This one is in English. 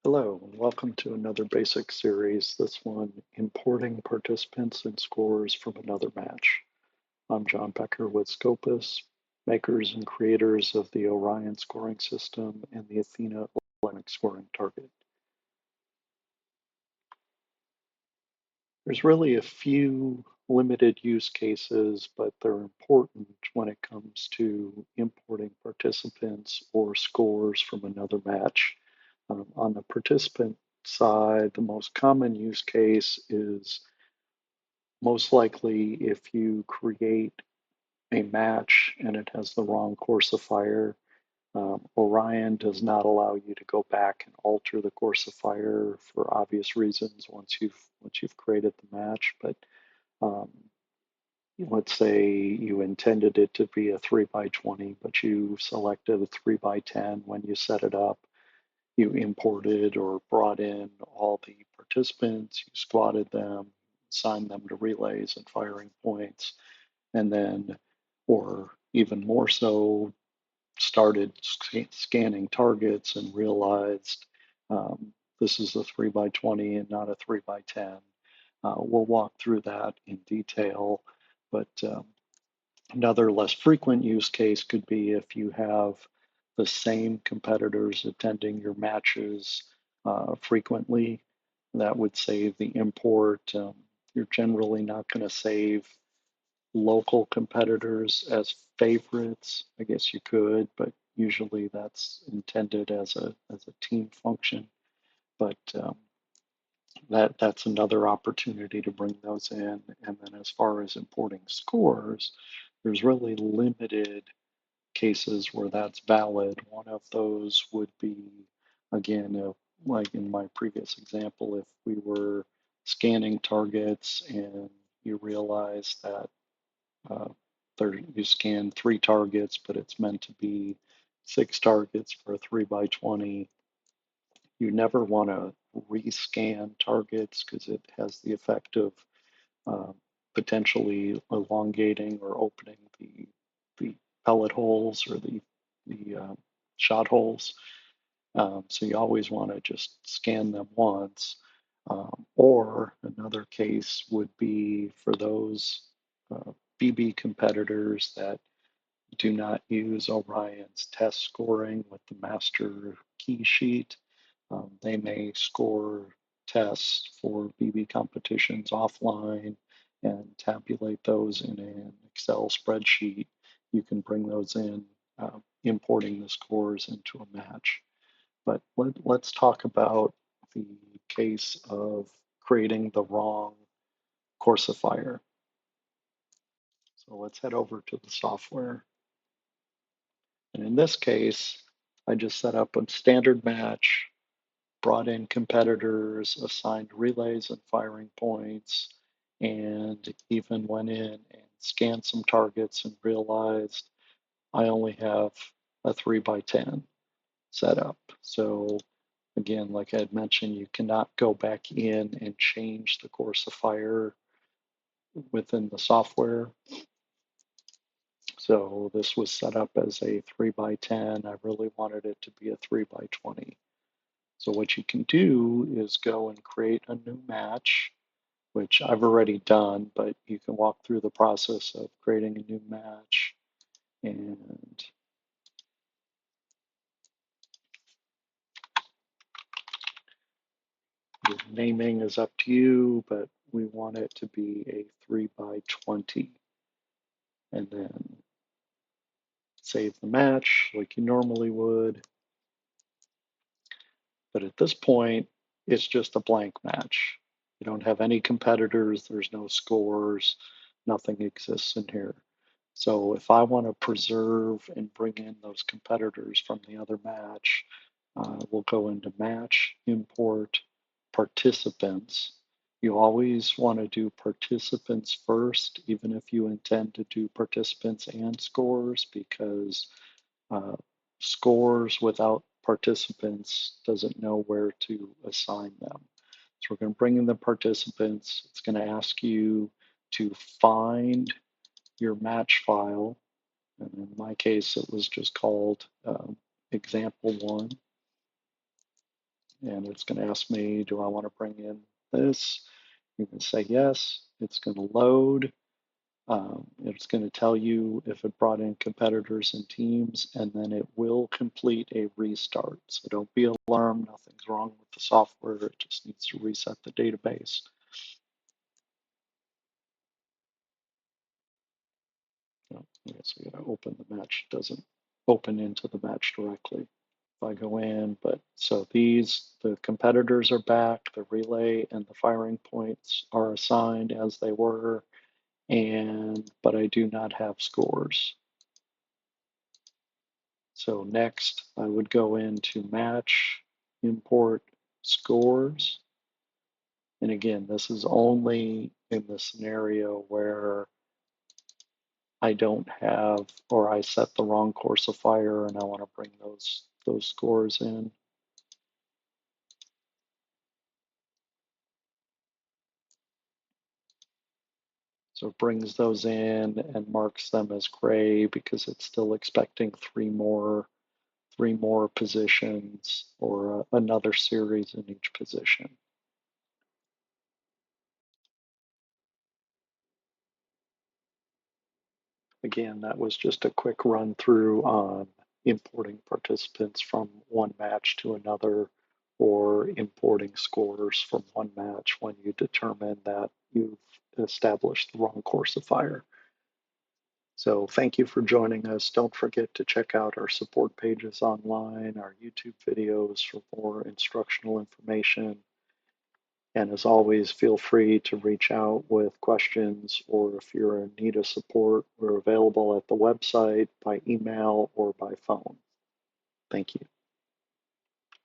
Hello, and welcome to another basic series, this one importing participants and scores from another match. I'm John Becker with Scopus, makers and creators of the Orion scoring system and the Athena Linux scoring target. There's really a few limited use cases, but they're important when it comes to importing participants or scores from another match. On the participant side, the most common use case is most likely if you create a match and it has the wrong course of fire. Orion does not allow you to go back and alter the course of fire for obvious reasons once you've created the match. But um, let's say you intended it to be a 3x20, but you selected a 3x10 when you set it up. You imported or brought in all the participants, you squatted them, assigned them to relays and firing points, and then, or even more so, started scanning targets and realized this is a 3x20 and not a 3x10. We'll walk through that in detail, but another less frequent use case could be if you have the same competitors attending your matches frequently. That would save the import. You're generally not going to save local competitors as favorites. I guess you could, but usually that's intended as a team function. But that's another opportunity to bring those in. And then as far as importing scores, there's really limited cases where that's valid. One of those would be, again, like in my previous example, if we were scanning targets and you realize that uh, you scan 3 targets, but it's meant to be 6 targets for a 3x20. You never want to rescan targets because it has the effect of uh, potentially elongating or opening the pellet holes or the shot holes. So you always want to just scan them once. Or another case would be for those BB competitors that do not use Orion's test scoring with the master key sheet. They may score tests for BB competitions offline and tabulate those in an Excel spreadsheet. You can bring those in, importing the scores into a match. But let's talk about the case of creating the wrong course of fire. So let's head over to the software. And in this case, I just set up a standard match, brought in competitors, assigned relays and firing points, and even went in and scanned some targets and realized I only have a 3x10 set up. So again, like I had mentioned, you cannot go back in and change the course of fire within the software. So this was set up as a 3x10. I really wanted it to be a 3x20. So what you can do is go and create a new match, which I've already done, but you can walk through the process of creating a new match. And the naming is up to you, but we want it to be a 3x20. And then save the match like you normally would. But at this point, it's just a blank match. You don't have any competitors, there's no scores, nothing exists in here. So if I want to preserve and bring in those competitors from the other match, we'll go into match, import, participants. You always want to do participants first, even if you intend to do participants and scores, because uh, scores without participants doesn't know where to assign them. So we're going to bring in the participants. It's going to ask you to find your match file. And in my case, it was just called example one. and it's going to ask me, do I want to bring in this? You can say yes. It's going to load. It's going to tell you if it brought in competitors and teams, and then it will complete a restart. So don't be alarmed. Nothing's wrong with the software. It just needs to reset the database. So I guess we got to open the match. It doesn't open into the match directly. If I go in, but so the competitors are back, the relay and the firing points are assigned as they were, but I do not have scores. So next I would go into match, import scores. And again, this is only in the scenario where I don't have, or I set the wrong course of fire and I want to bring those scores in. So it brings those in and marks them as gray because it's still expecting three more positions or another series in each position. Again, that was just a quick run through on importing participants from one match to another or importing scores from one match when you determine that you've established the wrong course of fire. So thank you for joining us. Don't forget to check out our support pages online, our YouTube videos for more instructional information. And as always, feel free to reach out with questions, or if you're in need of support, we're available at the website, by email, or by phone. Thank you.